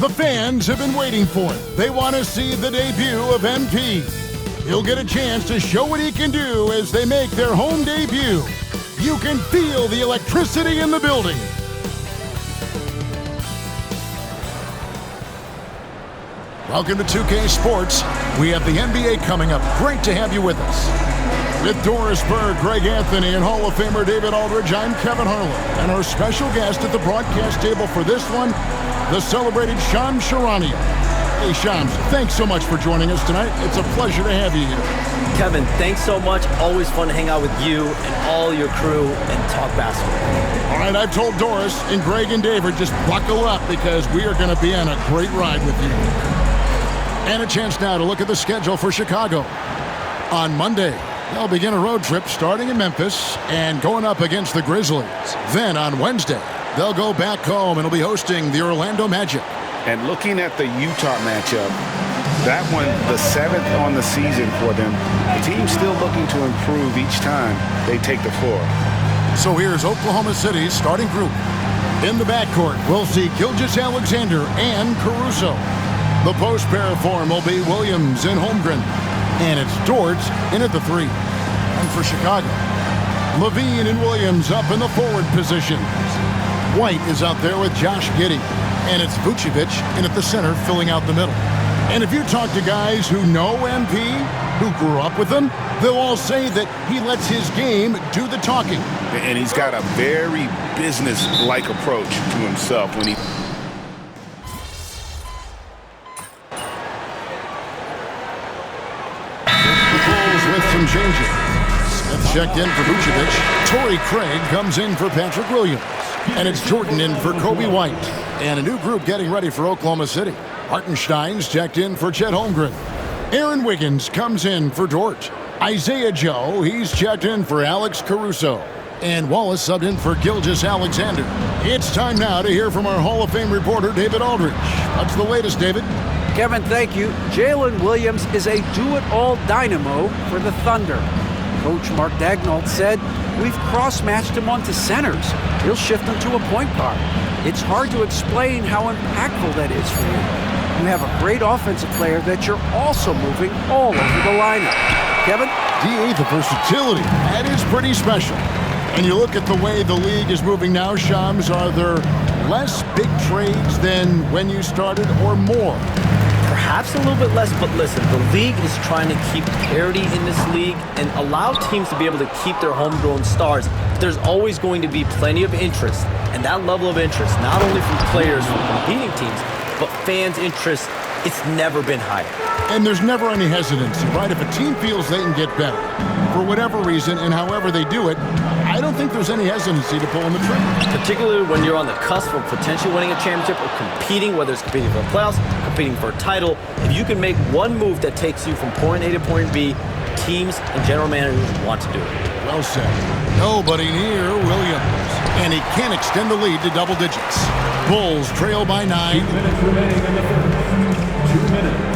The fans have been waiting for it. They want to see the debut of MP. He'll get a chance to show what he can do as they make their home debut. You can feel the electricity in the building. Welcome to 2K Sports. We have the NBA coming up. Great to have you with us. With Doris Berg, Greg Anthony, and Hall of Famer David Aldridge, I'm Kevin Harlan. And our special guest at the broadcast table for this one, the celebrated Shams Charania. Hey, Shams, thanks so much for joining us tonight. It's a pleasure to have you here. Kevin, thanks so much. Always fun to hang out with you and all your crew and talk basketball. All right, I've told Doris and Greg and David, just buckle up because we are going to be on a great ride with you. And a chance now to look at the schedule for Chicago. On Monday, they'll begin a road trip starting in Memphis and going up against the Grizzlies. Then on Wednesday, they'll go back home and will be hosting the Orlando Magic. And looking at the Utah matchup, that one, the 7th on the season for them, the team's still looking to improve each time they take the floor. So here's Oklahoma City's starting group. In the backcourt, we'll see Gilgeous-Alexander and Caruso. The post pair form will be Williams and Holmgren. And it's Dort in at the 3. And for Chicago, Levine and Williams up in the forward positions. White is out there with Josh Giddey. And it's Vucevic in at the center, filling out the middle. And if you talk to guys who know MP, who grew up with him, they'll all say that he lets his game do the talking. And he's got a very business-like approach to himself when he... With some changes. Smith checked in for Vucevic. Torrey Craig comes in for Patrick Williams. And it's Jordan in for Kobe White. And a new group getting ready for Oklahoma City. Hartenstein's checked in for Chet Holmgren. Aaron Wiggins comes in for Dort. Isaiah Joe, he's checked in for Alex Caruso. And Wallace subbed in for Gilgeous-Alexander. It's time now to hear from our Hall of Fame reporter, David Aldridge. What's the latest, David? Kevin, thank you. Jalen Williams is a do-it-all dynamo for the Thunder. Coach Mark Daigneault said, "We've cross-matched him onto centers. He'll shift him to a point guard. It's hard to explain how impactful that is for you. You have a great offensive player that you're also moving all over the lineup." Kevin? D.A., the versatility. That is pretty special. And you look at the way the league is moving now, Shams, are there less big trades than when you started or more? Perhaps a little bit less, but listen, the league is trying to keep parity in this league and allow teams to be able to keep their homegrown stars. There's always going to be plenty of interest, and that level of interest, not only from players from competing teams, but fans' interest, it's never been higher. And there's never any hesitancy, right? If a team feels they can get better, for whatever reason and however they do it, I don't think there's any hesitancy to pull in the trigger. Particularly when you're on the cusp of potentially winning a championship or competing, whether it's competing for the playoffs, competing for a title. If you can make one move that takes you from point A to point B, teams and general managers want to do it. Well said. Nobody near Williams. And he can't extend the lead to double digits. Bulls trail by 9. 2 minutes remaining in the first. 2 minutes.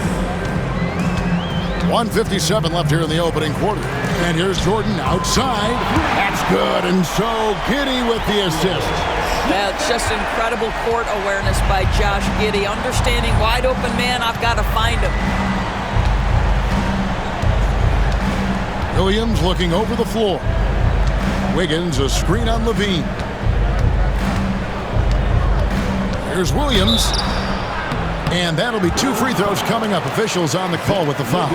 1:57 left here in the opening quarter. And here's Jordan outside. That's good. And so Giddey with the assist. That's just incredible court awareness by Josh Giddey. Understanding wide open man, I've got to find him. Williams looking over the floor. Wiggins, a screen on Levine. Here's Williams. And that'll be 2 free throws coming up. Officials on the call with the foul.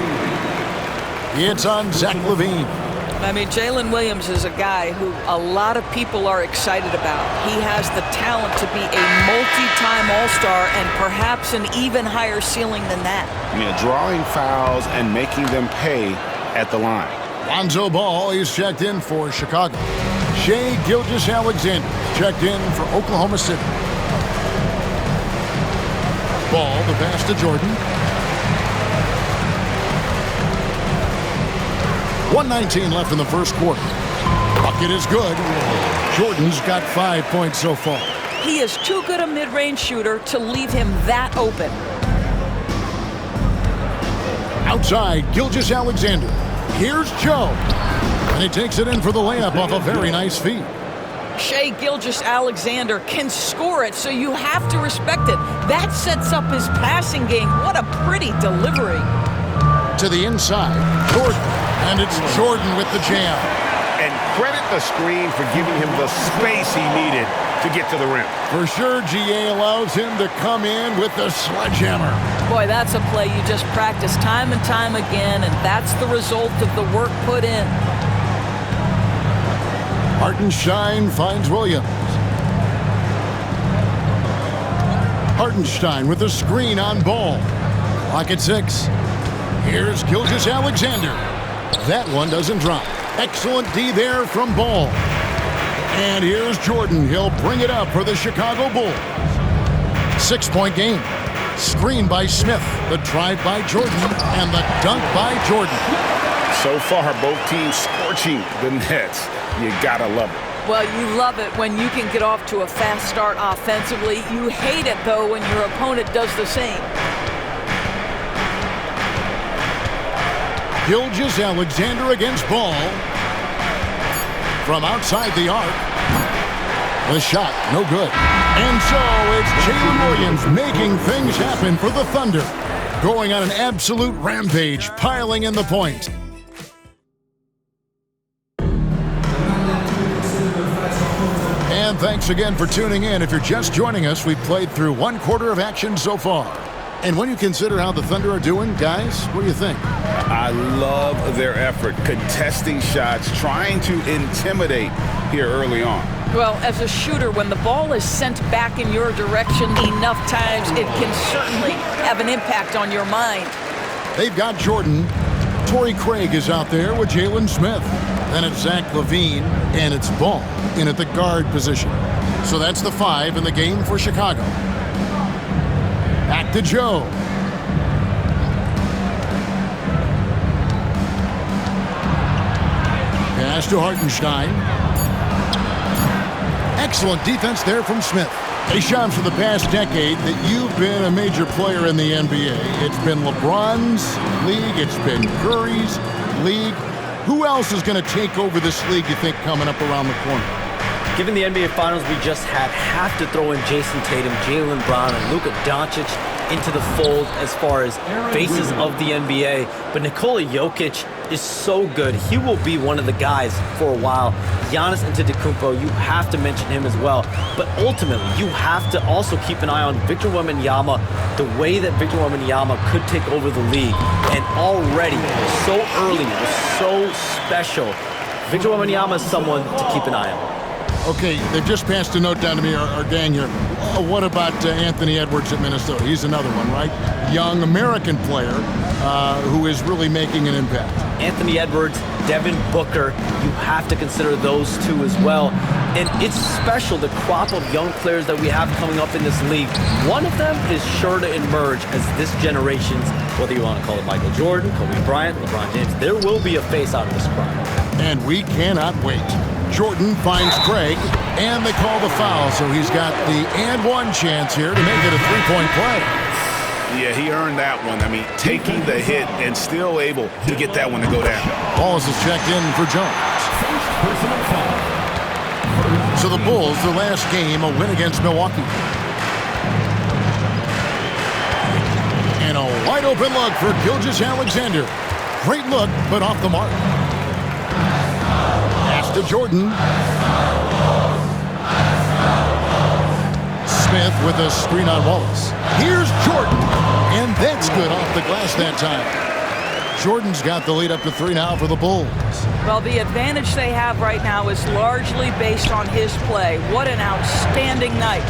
It's on Zach LaVine. I mean, Jalen Williams is a guy who a lot of people are excited about. He has the talent to be a multi-time All-Star and perhaps an even higher ceiling than that. Yeah, drawing fouls and making them pay at the line. Lonzo Ball is checked in for Chicago. Shai Gilgeous-Alexander checked in for Oklahoma City. Ball, the pass to Jordan. 1:19 left in the first quarter. Bucket is good. Jordan's got 5 points so far. He is too good a mid-range shooter to leave him that open. Outside, Gilgeous-Alexander. Here's Joe. And he takes it in for the layup off a very nice feed. Shai Gilgeous-Alexander can score it, so you have to respect it. That sets up his passing game. What a pretty delivery. To the inside, Jordan. And it's Jordan with the jam. And credit the screen for giving him the space he needed to get to the rim. For sure, GA allows him to come in with the sledgehammer. Boy, that's a play you just practice time and time again, and that's the result of the work put in. Hartenstein finds Williams. Hartenstein with the screen on Ball. Clock at 6. Here's Gilgeous-Alexander. That one doesn't drop. Excellent D there from Ball. And here's Jordan. He'll bring it up for the Chicago Bulls. 6-point game. Screen by Smith. The drive by Jordan. And the dunk by Jordan. So far, both teams scorching the Nets. You gotta love it. Well, you love it when you can get off to a fast start offensively. You hate it, though, when your opponent does the same. Gilgeous-Alexander against Ball. From outside the arc. The shot, no good. And so it's Jalen Williams making things happen for the Thunder. Going on an absolute rampage, piling in the points. And thanks again for tuning in. If you're just joining us, we've played through 1/4 of action so far. And when you consider how the Thunder are doing, guys, what do you think? I love their effort, contesting shots, trying to intimidate here early on. Well, as a shooter, when the ball is sent back in your direction enough times, it can certainly have an impact on your mind. They've got Jordan. Torrey Craig is out there with Jalen Smith. Then it's Zach LaVine, and it's Ball in at the guard position. So that's the 5 in the game for Chicago. Back to Joe. Pass to Hartenstein. Excellent defense there from Smith. Hey, Sean, for the past decade that you've been a major player in the NBA, it's been LeBron's league, it's been Curry's league. Who else is going to take over this league, you think, coming up around the corner? Given the NBA Finals we just had, have to throw in Jason Tatum, Jaylen Brown, and Luka Doncic into the fold as far as faces of the NBA. But Nikola Jokic is so good. He will be one of the guys for a while. Giannis Antetokounmpo, you have to mention him as well. But ultimately, you have to also keep an eye on Victor Wembanyama, the way that Victor Wembanyama could take over the league. And already, so early, so special. Victor Wembanyama is someone to keep an eye on. Okay, they've just passed a note down to me, our gang here. What about Anthony Edwards at Minnesota? He's another one, right? Young American player who is really making an impact. Anthony Edwards, Devin Booker, you have to consider those two as well. And it's special, the crop of young players that we have coming up in this league. One of them is sure to emerge as this generation's, whether you want to call it Michael Jordan, Kobe Bryant, LeBron James, there will be a face out of this crop. And we cannot wait. Jordan finds Craig, and they call the foul, so he's got the and one chance here to make it a three-point play. Yeah, he earned that one. I mean, taking the hit and still able to get that one to go down. Balls is checked in for Jones. So the Bulls, their last game, a win against Milwaukee. And a wide-open look for Gilgeous-Alexander. Great look, but off the mark. To Jordan. Smith with a screen on Wallace. Here's Jordan. And that's good off the glass that time. Jordan's got the lead up to 3 now for the Bulls. Well, the advantage they have right now is largely based on his play. What an outstanding night.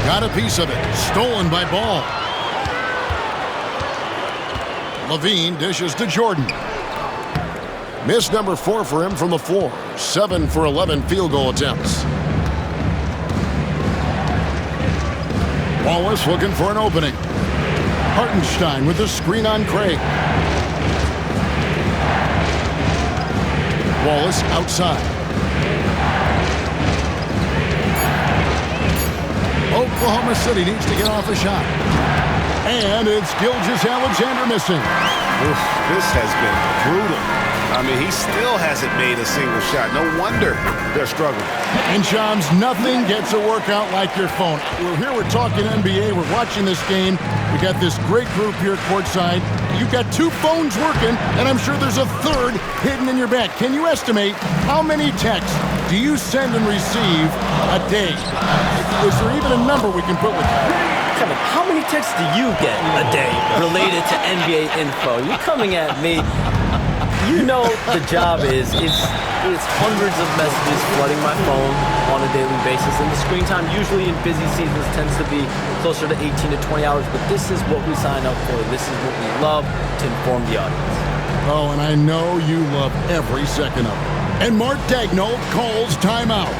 Got a piece of it. Stolen by Ball. LaVine dishes to Jordan. Miss number 4 for him from the floor. 7 for 11 field goal attempts. Wallace looking for an opening. Hartenstein with the screen on Craig. Wallace outside. Oklahoma City needs to get off a shot. And it's Gilgeous-Alexander missing. This has been brutal. I mean, he still hasn't made a single shot. No wonder they're struggling. And Shams, nothing gets a workout like your phone. We're talking NBA. We're watching this game. We got this great group here courtside. You've got two phones working, and I'm sure there's a third hidden in your back. Can you estimate how many texts do you send and receive a day? Is there even a number we can put with that? Kevin, how many texts do you get a day related to NBA info? You're coming at me. You know the job is, it's hundreds of messages flooding my phone on a daily basis. And the screen time usually in busy seasons tends to be closer to 18 to 20 hours. But this is what we sign up for. This is what we love to inform the audience. Oh, and I know you love every second of it. And Mark Daigneault calls timeout.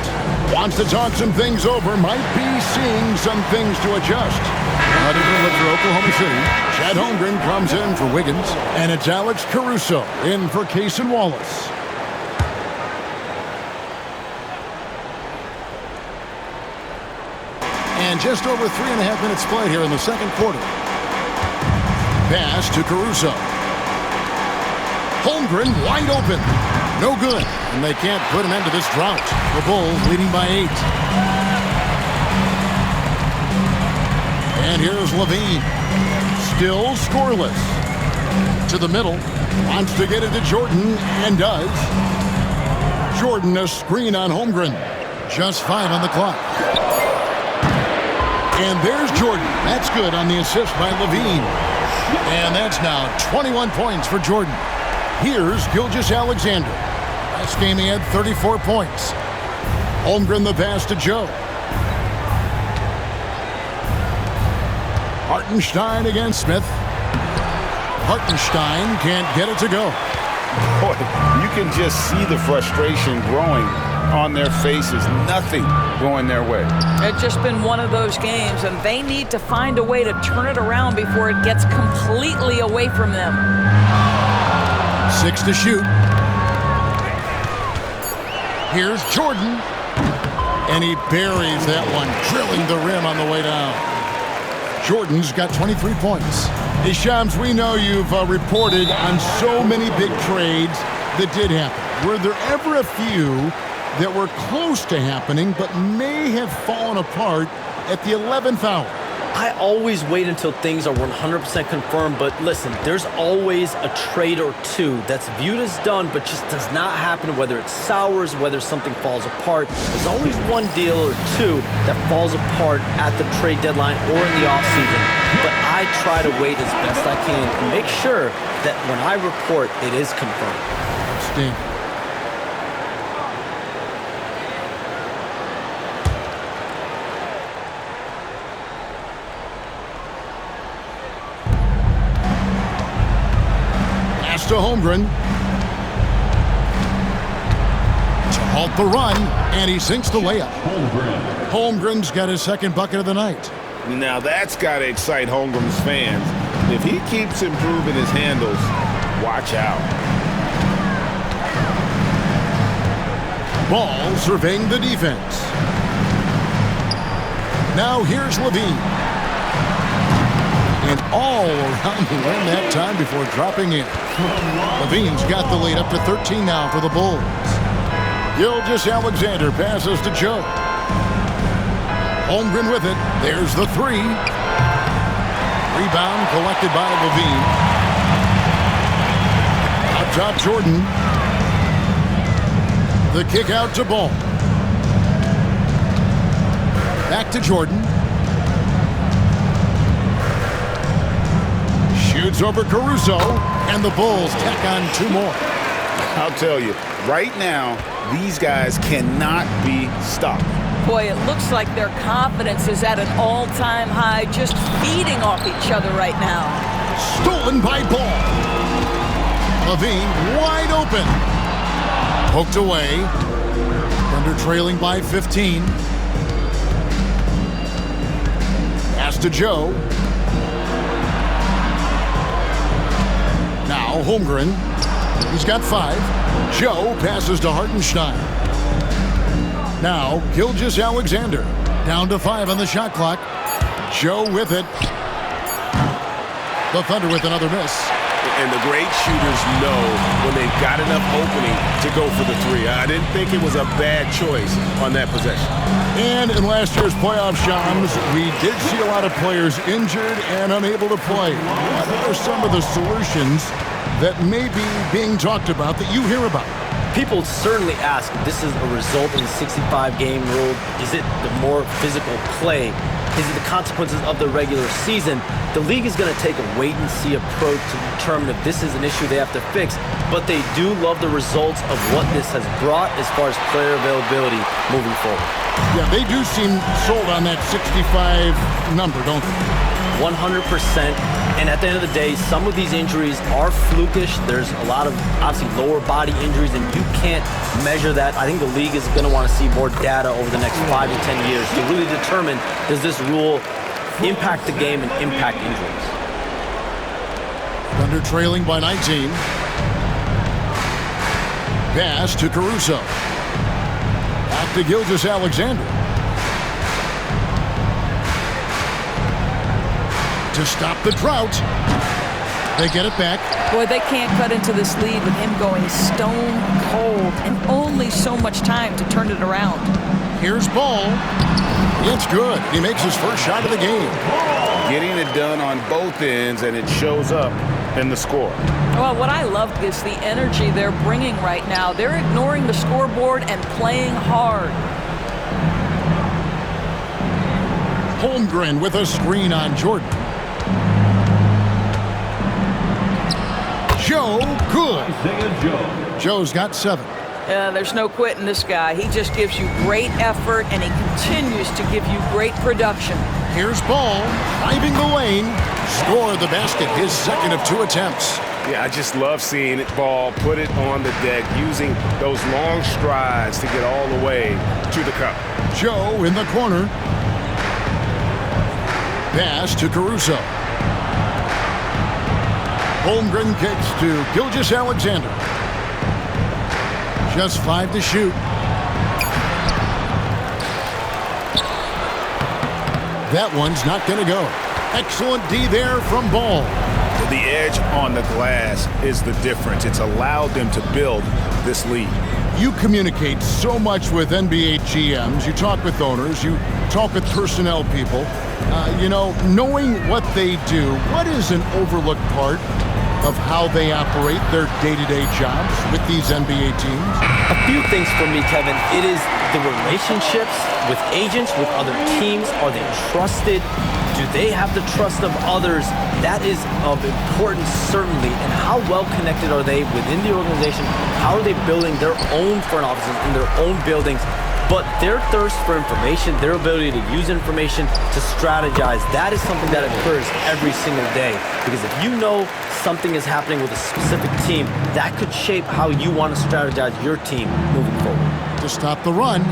Wants to talk some things over, might be seeing some things to adjust. Out of the look for Oklahoma City, Chad Holmgren comes in for Wiggins, and it's Alex Caruso in for Cason Wallace. And just over 3.5 minutes played here in the second quarter. Pass to Caruso. Holmgren wide open. No good. And they can't put an end to this drought. The Bulls leading by 8. And here's Levine. Still scoreless. To the middle. Wants to get it to Jordan and does. Jordan a screen on Holmgren. Just 5 on the clock. And there's Jordan. That's good on the assist by Levine. And that's now 21 points for Jordan. Here's Gilgeous-Alexander. Last game he had 34 points. Holmgren the pass to Joe. Hartenstein against Smith. Hartenstein can't get it to go. Boy, you can just see the frustration growing on their faces. Nothing going their way. It's just been one of those games, and they need to find a way to turn it around before it gets completely away from them. 6 to shoot. Here's Jordan. And he buries that one, drilling the rim on the way down. Jordan's got 23 points. Hey, Shams, we know you've reported on so many big trades that did happen. Were there ever a few that were close to happening but may have fallen apart at the 11th hour? I always wait until things are 100% confirmed, but listen, there's always a trade or two that's viewed as done but just does not happen, whether it sours, whether something falls apart. There's always one deal or two that falls apart at the trade deadline or in the offseason. But I try to wait as best I can and make sure that when I report, it is confirmed. Outstanding. To Holmgren to halt the run, and he sinks the layup. Holmgren's got his second bucket of the night. Now that's got to excite Holmgren's fans. If he keeps improving his handles, watch out. Ball surveying the defense. Now here's Levine. And all around the rim that time before dropping in. Levine's got the lead up to 13 now for the Bulls. Gilgeous-Alexander passes to Joe. Holmgren with it. There's the 3. Rebound collected by Levine. Up top, Jordan. The kick out to Ball. Back to Jordan. Shoots over Caruso, and the Bulls tack on 2 more. I'll tell you, right now, these guys cannot be stopped. Boy, it looks like their confidence is at an all-time high, just feeding off each other right now. Stolen by Ball. Levine wide open. Poked away. Thunder trailing by 15. Pass to Joe. Now Holmgren. He's got 5. Joe passes to Hartenstein. Now Gilgeous-Alexander. Down to 5 on the shot clock. Joe with it. The Thunder with another miss. and the great shooters know when they've got enough opening to go for the three. I didn't think it was a bad choice on that possession. And in last year's playoff, Shams, we did see a lot of players injured and unable to play. What are some of the solutions that may be being talked about that you hear about? People certainly ask if this is a result of the 65-game rule. Is it the more physical play? Is it the consequences of the regular season? The league is going to take a wait-and-see approach to determine if this is an issue they have to fix, but they do love the results of what this has brought as far as player availability moving forward. Yeah, they do seem sold on that 65 number, don't they? 100%. And at the end of the day, some of these injuries are flukish. There's a lot of, obviously, lower body injuries, and you can't measure that. I think the league is going to want to see more data over the next 5 to 10 years to really determine, does this rule impact the game and impact injuries? Thunder trailing by 19. Pass to Caruso. Back to Gilgeous-Alexander. To stop the drought. They get it back. Boy, they can't cut into this lead with him going stone cold and only so much time to turn it around. Here's Ball. It's good. He makes his first shot of the game. Getting it done on both ends, and it shows up in the score. Well, what I love is the energy they're bringing right now. They're ignoring the scoreboard and playing hard. Holmgren with a screen on Jordan. Joe, good. Isaiah Joe. Joe's got 7. There's no quitting this guy. He just gives you great effort, and he continues to give you great production. Here's Ball, driving the lane. Score the basket, his second of 2 attempts. Yeah, I just love seeing it, Ball put it on the deck, using those long strides to get all the way to the cup. Joe in the corner. Pass to Caruso. Holmgren kicks to Gilgeous-Alexander. Just 5 to shoot. That one's not going to go. Excellent D there from Ball. The edge on the glass is the difference. It's allowed them to build this lead. You communicate so much with NBA GMs. You talk with owners. You talk with personnel people. Knowing what they do, what is an overlooked part of how they operate their day-to-day jobs with these NBA teams? A few things for me, Kevin. It is the relationships with agents, with other teams. Are they trusted? Do they have the trust of others? That is of importance, certainly. And how well connected are they within the organization? How are they building their own front offices in their own buildings? But their thirst for information, their ability to use information to strategize, that is something that occurs every single day. Because if you know something is happening with a specific team, that could shape how you want to strategize your team moving forward. To stop the run.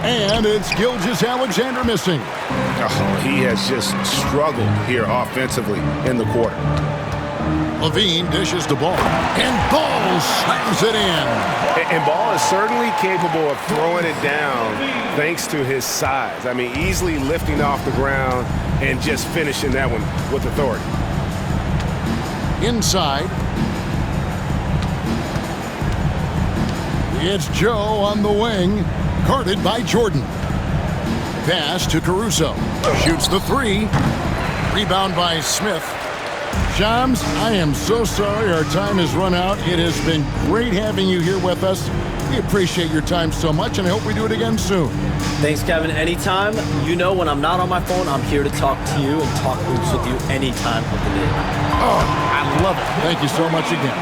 And it's Gilgeous-Alexander missing. Oh, he has just struggled here offensively in the quarter. Levine dishes the ball, and Ball slams it in. And Ball is certainly capable of throwing it down thanks to his size. I mean, easily lifting off the ground and just finishing that one with authority. Inside. It's Joe on the wing, guarded by Jordan. Pass to Caruso. Shoots the 3. Rebound by Smith. Shams, I am so sorry our time has run out. It has been great having you here with us. We appreciate your time so much, and I hope we do it again soon. Thanks, Kevin. Anytime. You know, when I'm not on my phone, I'm here to talk to you and talk hoops with you any time of the day. Oh, I love it. Thank you so much again.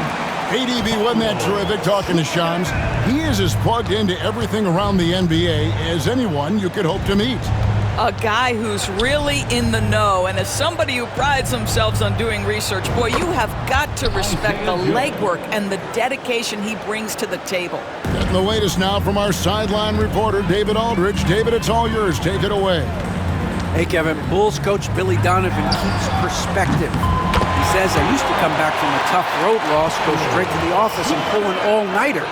ADB, wasn't that terrific talking to Shams? He is as plugged into everything around the NBA as anyone you could hope to meet. A guy who's really in the know, and as somebody who prides themselves on doing research, boy, you have got to respect the legwork and the dedication he brings to the table. Getting the latest now from our sideline reporter, David Aldridge. David, it's all yours. Take it away. Hey, Kevin. Bulls coach Billy Donovan keeps perspective. He says, I used to come back from a tough road loss, go straight to the office and pull an all-nighter,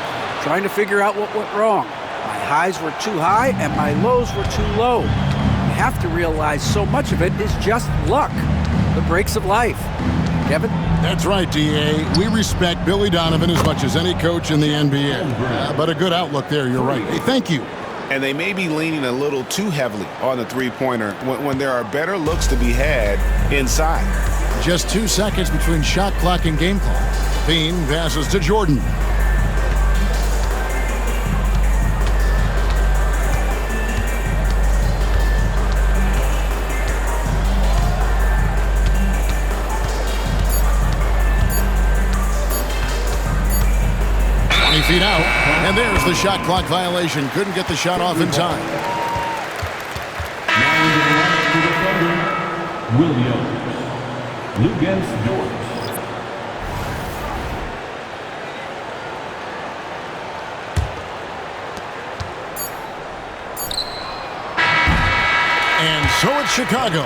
trying to figure out what went wrong. My highs were too high and my lows were too low. You have to realize so much of it is just luck, the breaks of life. Kevin? That's right, D.A. We respect Billy Donovan as much as any coach in the NBA. But a good outlook there, you're right. Hey, thank you. And they may be leaning a little too heavily on the three-pointer when there are better looks to be had inside. Just 2 seconds between shot clock and game clock. Bean passes to Jordan. Feet out, and there's the shot clock violation. Couldn't get the shot off in time. Williams. Luguentz Dort. And so it's Chicago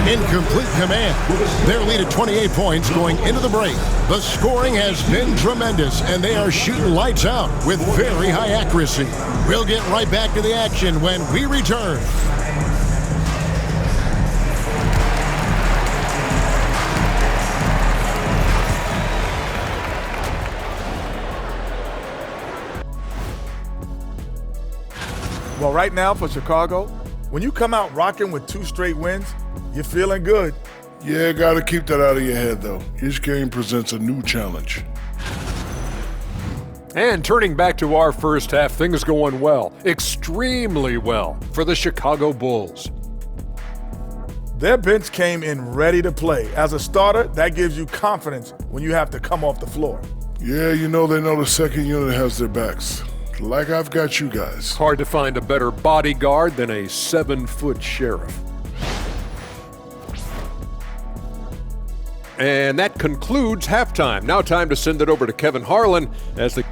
in complete command. Their lead at 28 points going into the break. The scoring has been tremendous, and they are shooting lights out with very high accuracy. We'll get right back to the action when we return. Well, right now for Chicago, when you come out rocking with 2 straight wins, you're feeling good. Yeah, got to keep that out of your head, though. Each game presents a new challenge. And turning back to our first half, things going well, extremely well for the Chicago Bulls. Their bench came in ready to play. As a starter, that gives you confidence when you have to come off the floor. Yeah, they know the second unit has their backs. Like I've got you guys. Hard to find a better bodyguard than a 7-foot sheriff. And that concludes halftime. Now time to send it over to Kevin Harlan as the...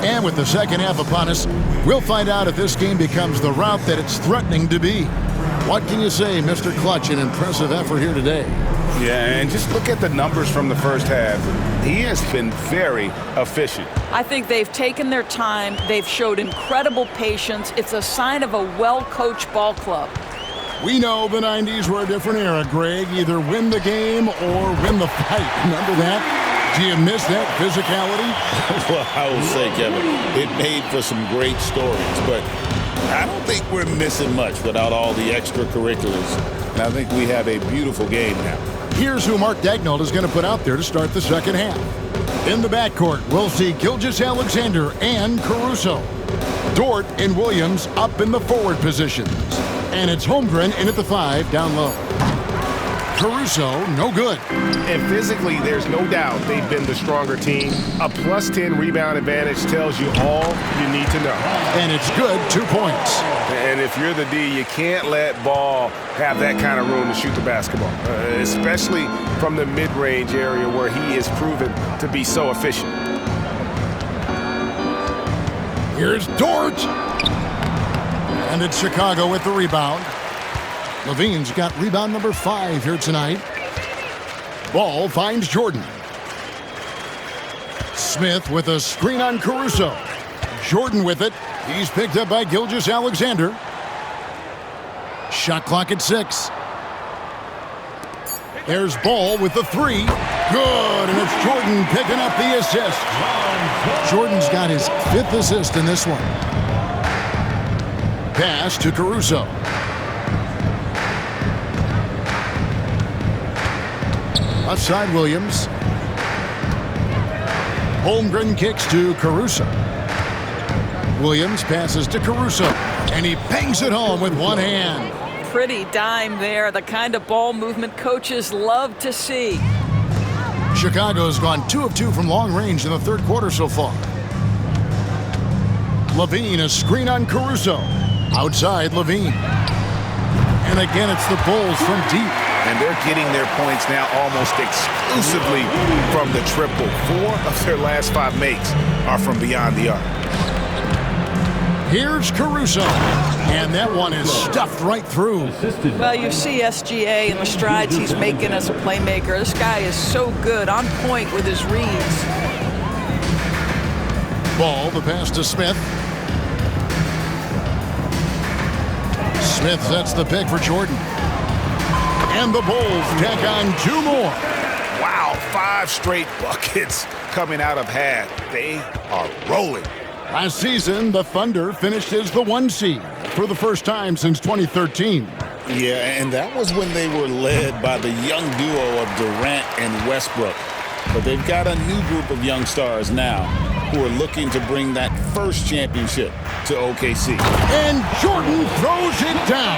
And with the second half upon us, we'll find out if this game becomes the route that it's threatening to be. What can you say, Mr. Clutch? An impressive effort here today. Yeah, and just look at the numbers from the first half. He has been very efficient. I think they've taken their time. They've showed incredible patience. It's a sign of a well-coached ball club. We know the 90s were a different era, Greg. Either win the game or win the fight. Remember that? Do you miss that physicality? Well, I will say, Kevin, it made for some great stories, but I don't think we're missing much without all the extracurriculars. And I think we have a beautiful game now. Here's who Mark Daigneault is going to put out there to start the second half. In the backcourt, we'll see Gilgeous-Alexander and Caruso. Dort and Williams up in the forward positions. And it's Holmgren in at the 5 down low. Caruso, no good. And physically, there's no doubt they've been the stronger team. A +10 rebound advantage tells you all you need to know. And it's good, 2 points. And if you're the D, you can't let Ball have that kind of room to shoot the basketball, especially from the mid-range area where he is proven to be so efficient. Here's Dort. And it's Chicago with the rebound. Levine's got rebound number 5 here tonight. Ball finds Jordan. Smith with a screen on Caruso. Jordan with it. He's picked up by Gilgeous-Alexander. Shot clock at 6. There's Ball with the 3. Good, and it's Jordan picking up the assist. Jordan's got his 5th assist in this one. Pass to Caruso. Left side, Williams. Holmgren kicks to Caruso. Williams passes to Caruso, and he bangs it home with one hand. Pretty dime there, the kind of ball movement coaches love to see. Chicago's gone 2 of 2 from long range in the third quarter so far. Levine, a screen on Caruso. Outside, Levine. And again, it's the Bulls from deep. And they're getting their points now almost exclusively from the triple. 4 of their last 5 makes are from beyond the arc. Here's Caruso. And that one is stuffed right through. Well, you see SGA and the strides he's making as a playmaker. This guy is so good, on point with his reads. Ball, the pass to Smith. Smith sets the pick for Jordan. And the Bulls tack on 2 more. Wow, 5 straight buckets coming out of half. They are rolling. Last season, the Thunder finished as the 1 seed for the first time since 2013. Yeah, and that was when they were led by the young duo of Durant and Westbrook. But they've got a new group of young stars now who are looking to bring that first championship to OKC. And Jordan throws it down.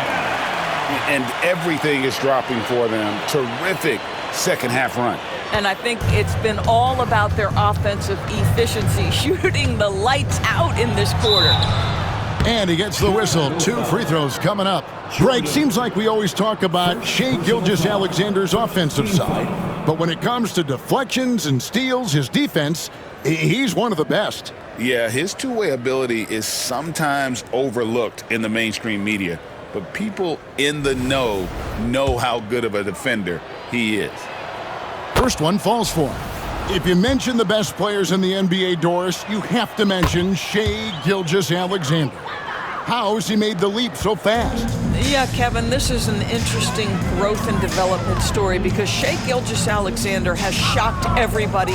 And everything is dropping for them. Terrific second half run. And I think it's been all about their offensive efficiency, shooting the lights out in this quarter. And he gets the whistle. 2 free throws coming up. Greg, seems like we always talk about Shai Gilgeous-Alexander's offensive side. But when it comes to deflections and steals, his defense, he's one of the best. Yeah, his two-way ability is sometimes overlooked in the mainstream media. But people in the know how good of a defender he is. First one falls for him. If you mention the best players in the NBA, Doris, you have to mention Shai Gilgeous-Alexander. How has he made the leap so fast? Yeah, Kevin, this is an interesting growth and development story because Shai Gilgeous-Alexander has shocked everybody.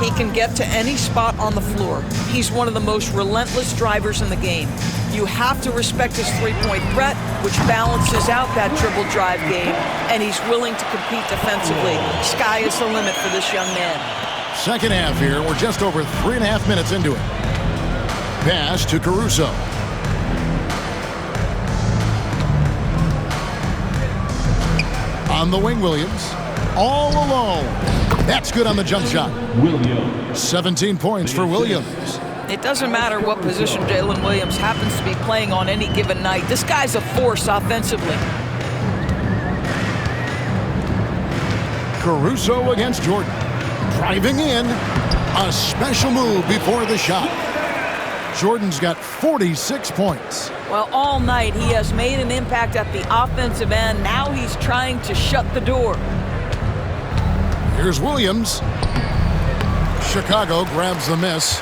He can get to any spot on the floor. He's one of the most relentless drivers in the game. You have to respect his three-point threat, which balances out that dribble drive game, and he's willing to compete defensively. Sky is the limit for this young man. Second half here. We're just over 3.5 minutes into it. Pass to Caruso. On the wing, Williams. All alone. That's good on the jump shot. Williams. 17 points for Williams. It doesn't matter what position Jalen Williams happens to be playing on any given night. This guy's a force offensively. Caruso against Jordan. Driving in. A special move before the shot. Jordan's got 46 points. Well, all night he has made an impact at the offensive end. Now he's trying to shut the door. Here's Williams. Chicago grabs the miss.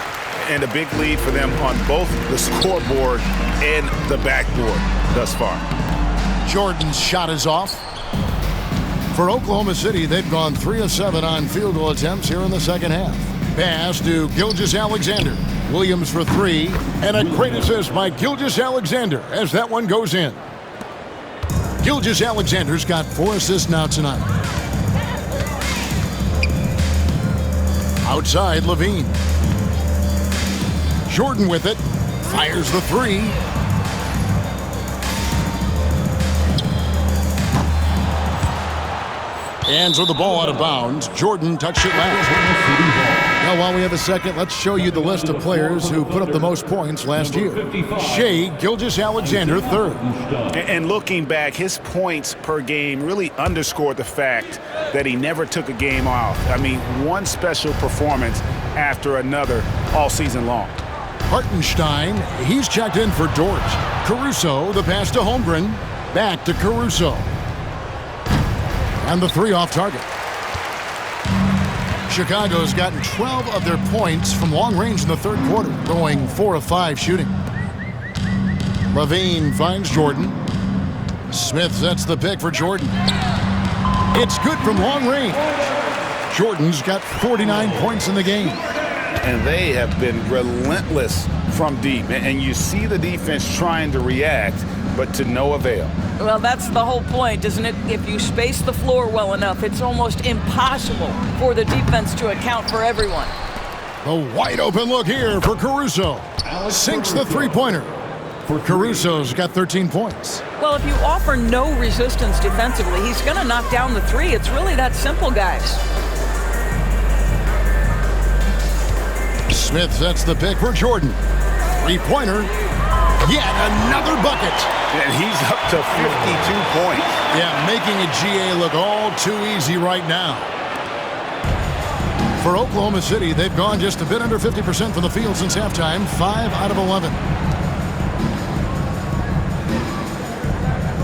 And a big lead for them on both the scoreboard and the backboard thus far. Jordan's shot is off. For Oklahoma City, they've gone 3 of 7 on field goal attempts here in the second half. Pass to Gilgeous-Alexander. Williams for 3, and a great assist by Gilgeous-Alexander as that one goes in. Gilgeous-Alexander's got 4 assists now tonight. Outside, Levine. Jordan with it. Fires the 3. Hands with the ball out of bounds. Jordan touched it last. Now, while we have a second, let's show you the list of players who put up the most points last year. Shai Gilgeous-Alexander, 3rd. And looking back, his points per game really underscored the fact that he never took a game off. I mean, one special performance after another all season long. Hartenstein, he's checked in for Dort. Caruso, the pass to Holmgren. Back to Caruso. And the 3 off target. Chicago's gotten 12 of their points from long range in the 3rd quarter, going 4 of 5 shooting. Levine finds Jordan. Smith sets the pick for Jordan. It's good from long range. Jordan's got 49 points in the game. And they have been relentless from deep. And you see the defense trying to react, but to no avail. Well, that's the whole point, isn't it? If you space the floor well enough, it's almost impossible for the defense to account for everyone. The wide open look here for Caruso. Sinks the 3-pointer. Caruso's got 13 points. Well, if you offer no resistance defensively, he's going to knock down the 3. It's really that simple, guys. Smith sets the pick for Jordan. 3-pointer. Yet another bucket. And he's up to 52 points. Yeah, making a GA look all too easy right now. For Oklahoma City, they've gone just a bit under 50% from the field since halftime, 5 out of 11.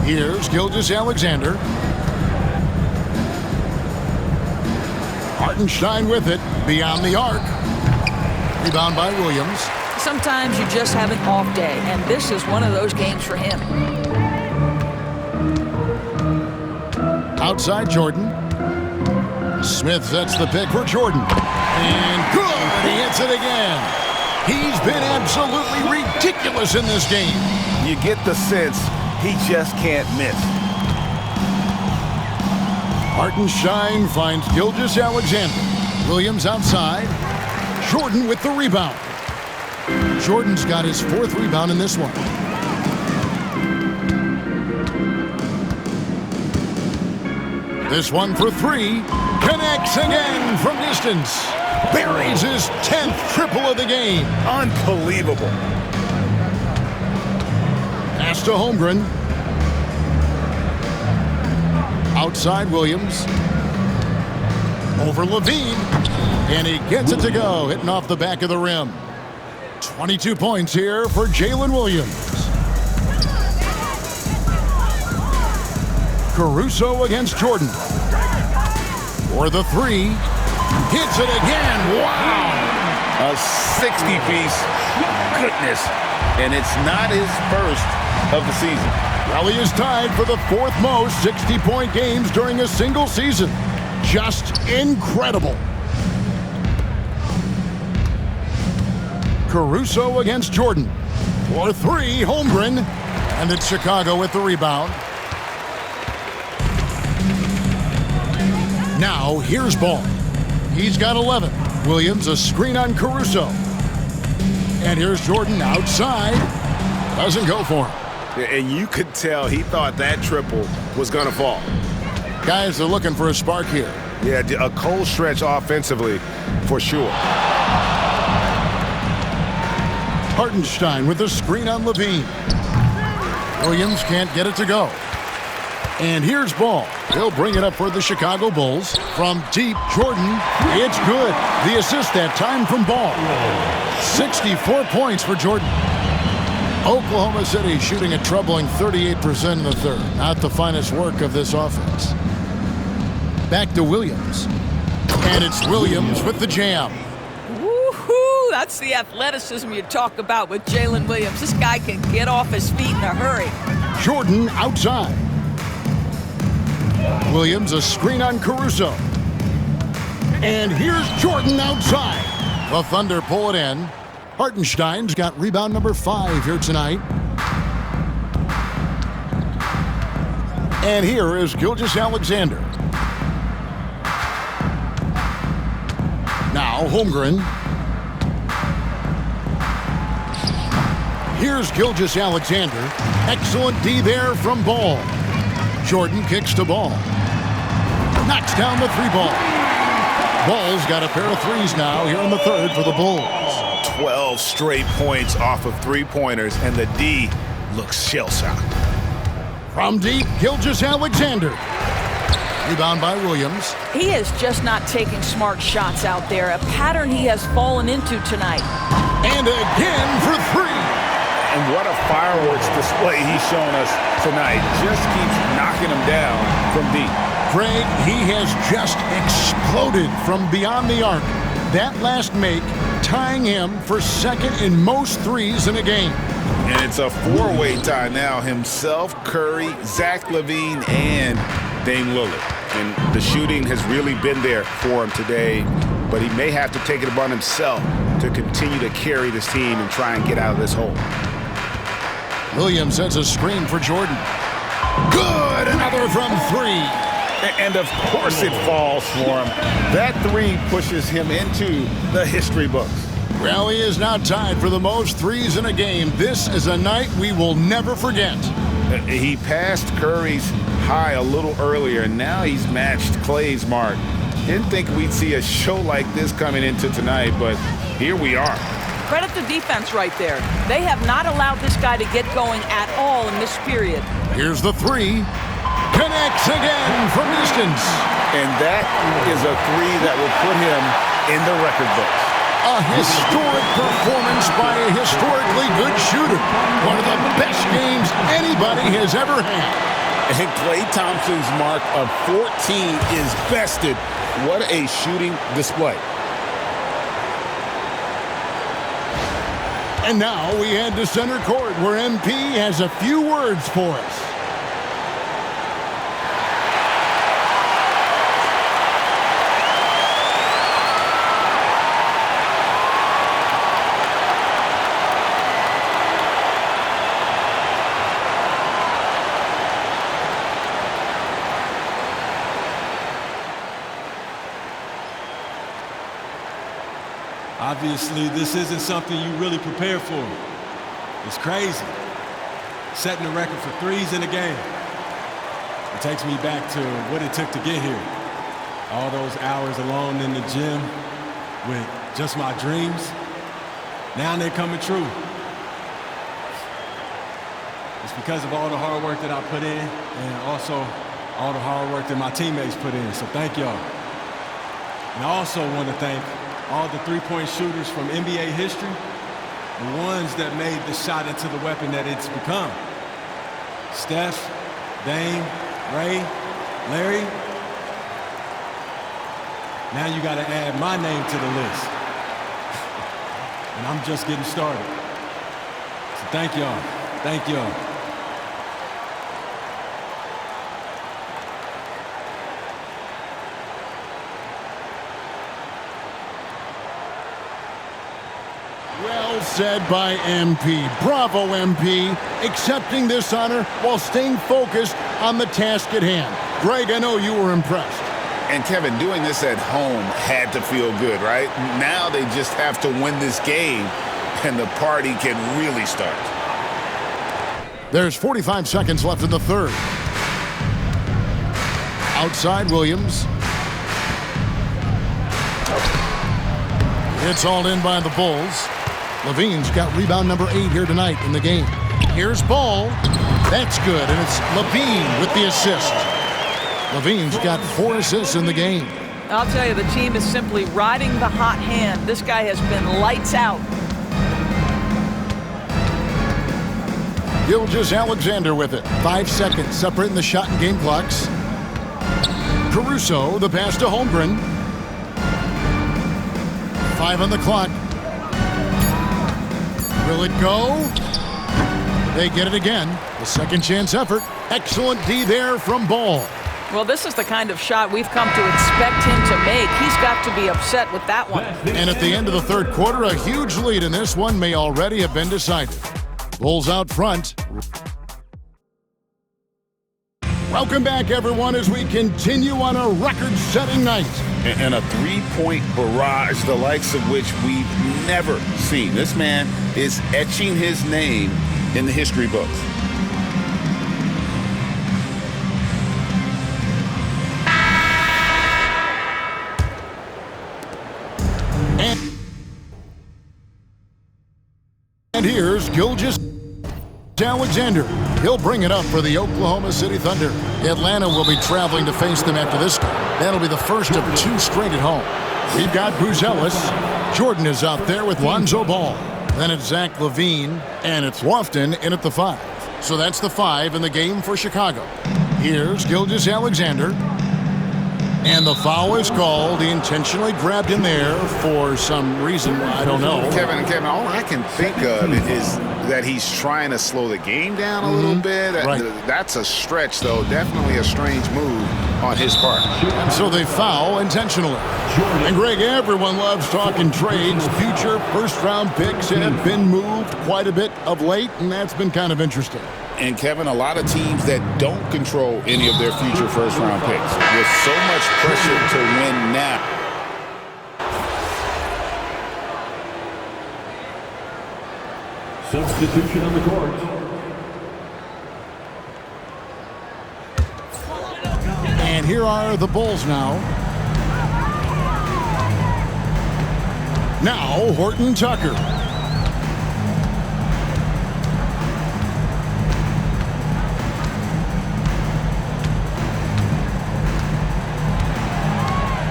Here's Gilgeous-Alexander. Hartenstein with it, beyond the arc. Rebound by Williams. Sometimes you just have an off day, and this is one of those games for him. Outside Jordan. Smith sets the pick for Jordan. And good! He hits it again. He's been absolutely ridiculous in this game. You get the sense he just can't miss. Hartenstein finds Gilgeous-Alexander. Williams outside. Jordan with the rebound. Jordan's got his 4th rebound in this one. This one for 3. Connects again from distance. Buries his 10th triple of the game. Unbelievable. Pass to Holmgren. Outside Williams. Over Levine. And he gets it to go, hitting off the back of the rim. 22 points here for Jalen Williams. Caruso against Jordan. For the 3. Hits it again. Wow! A 60-piece. Goodness. And it's not his first of the season. Well, he is tied for the 4th most 60-point games during a single season. Just incredible. Caruso against Jordan. For 3, Holmgren. And it's Chicago with the rebound. Now, here's Ball. He's got 11. Williams, a screen on Caruso. And here's Jordan outside. Doesn't go for him. And you could tell he thought that triple was going to fall. Guys are looking for a spark here. Yeah, a cold stretch offensively for sure. Hartenstein with the screen on Levine. Williams can't get it to go. And here's Ball. He'll bring it up for the Chicago Bulls. From deep, Jordan. It's good. The assist that time from Ball. 64 points for Jordan. Oklahoma City shooting a troubling 38% in the 3rd. Not the finest work of this offense. Back to Williams. And it's Williams with the jam. Woohoo! That's the athleticism you talk about with Jalen Williams. This guy can get off his feet in a hurry. Jordan outside. Williams, a screen on Caruso. And here's Jordan outside. The Thunder pull it in. Hartenstein's got rebound number 5 here tonight. And here is Gilgeous-Alexander. Now Holmgren. Here's Gilgeous-Alexander. Excellent D there from Ball. Jordan kicks to Ball. Knocks down the 3-ball. Ball's got a pair of 3s now here in the 3rd for the Bulls. 12 straight points off of 3-pointers, and the D looks shell-shocked. From deep, Gilgeous-Alexander. Rebound by Williams. He is just not taking smart shots out there, a pattern he has fallen into tonight. And again for 3. And what a fireworks display he's shown us tonight. Just keeps knocking him down from deep. Craig, he has just exploded from beyond the arc. That last make tying him for 2nd in most 3s in a game. And it's a 4-way tie now. Himself, Curry, Zach LaVine, and Dame Lillard. And the shooting has really been there for him today, but he may have to take it upon himself to continue to carry this team and try and get out of this hole. Williams sets a screen for Jordan. Good! Another from 3. And of course it falls for him. That 3 pushes him into the history books. Well, he is now tied for the most 3s in a game. This is a night we will never forget. He passed Curry's high a little earlier, and now he's matched Clay's mark. Didn't think we'd see a show like this coming into tonight, but here we are. Credit the defense right there. They have not allowed this guy to get going at all in this period. Here's the 3. Connects again from distance. And that is a 3 that will put him in the record books. A historic performance by a historically good shooter. One of the best games anybody has ever had. And Klay Thompson's mark of 14 is bested. What a shooting display. And now we head to center court where MP has a few words for us. Obviously, this isn't something you really prepare for. It's crazy. Setting the record for threes in a game. It takes me back to what it took to get here. All those hours alone in the gym with just my dreams. Now they're coming true. It's because of all the hard work that I put in and also all the hard work that my teammates put in. So thank y'all. And I also want to thank all the three-point shooters from NBA history, the ones that made the shot into the weapon that it's become. Steph, Dame, Ray, Larry. Now you got to add my name to the list. And I'm just getting started. So thank y'all. Thank y'all. Well said by MP. Bravo, MP, accepting this honor while staying focused on the task at hand. Greg, I know you were impressed. And Kevin, doing this at home had to feel good, right? Now they just have to win this game, and the party can really start. There's 45 seconds left in the third. Outside Williams. It's all in by the Bulls. Levine's got rebound number 8 here tonight in the game. Here's Ball. That's good, and it's Levine with the assist. Levine's got 4 assists in the game. I'll tell you, the team is simply riding the hot hand. This guy has been lights out. Gilgeous-Alexander with it. 5 seconds separating the shot and game clocks. Caruso, the pass to Holmgren. 5 on the clock. Will it go? They get it again. The second chance effort. Excellent D there from Ball. Well, this is the kind of shot we've come to expect him to make. He's got to be upset with that one. And at the end of the third quarter, a huge lead in this one may already have been decided. Bulls out front. Welcome back, everyone, as we continue on a record-setting night. And a three-point barrage, the likes of which we've never seen. This man is etching his name in the history books. And here's Gilgeous-Alexander. He'll bring it up for the Oklahoma City Thunder. Atlanta will be traveling to face them after this game. That'll be the first of 2 straight at home. We've got Buzelis. Jordan is out there with Lonzo Ball. Then it's Zach LaVine, and it's Lofton in at the 5. So that's the 5 in the game for Chicago. Here's Gilgeous-Alexander. And the foul is called. He intentionally grabbed in there for some reason. I don't know. Kevin, all I can think of is that he's trying to slow the game down a little bit. Right. That's a stretch, though. Definitely a strange move on his part. And so they foul intentionally. And Greg, everyone loves talking trades. Future first-round picks have been moved quite a bit of late, and that's been kind of interesting. And Kevin, a lot of teams that don't control any of their future first-round picks with so much pressure to win now. Substitution on the court. And here are the Bulls now. Now Horton Tucker.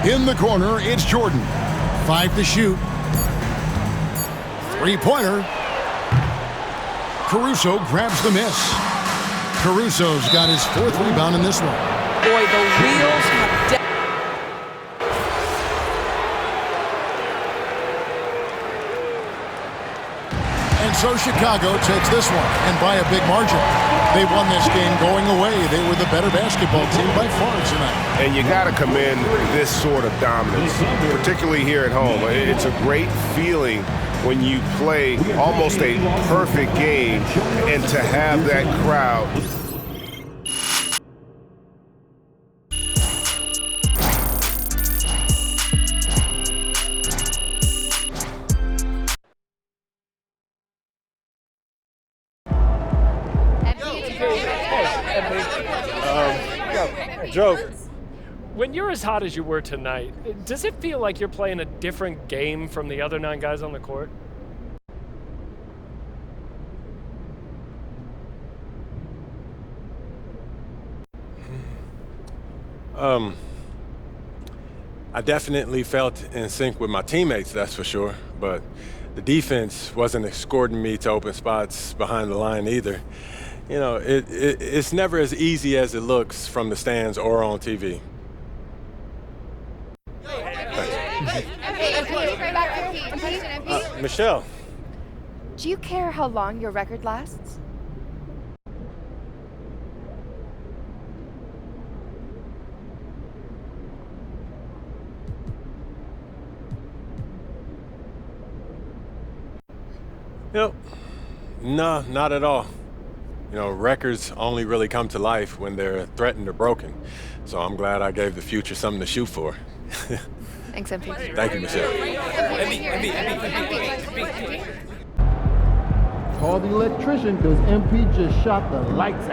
In the corner, it's Jordan. 5 to shoot. 3-pointer. Caruso grabs the miss. Caruso's got his 4th rebound in this one. Boy, the wheels have And so Chicago takes this one, and by a big margin. They won this game going away. They were the better basketball team by far tonight. And you got to commend this sort of dominance, particularly here at home. It's a great feeling when you play almost a perfect game and to have that crowd. Joe, when you're as hot as you were tonight, does it feel like you're playing a different game from the other 9 guys on the court? I definitely felt in sync with my teammates, that's for sure, but the defense wasn't escorting me to open spots behind the line either. You know, it's never as easy as it looks from the stands or on TV. Michelle. Do you care how long your record lasts? Yep. No, not at all. You know, records only really come to life when they're threatened or broken. So I'm glad I gave the future something to shoot for. Thanks, MP. Thank you, Michelle. Call the electrician because MP just shot the lights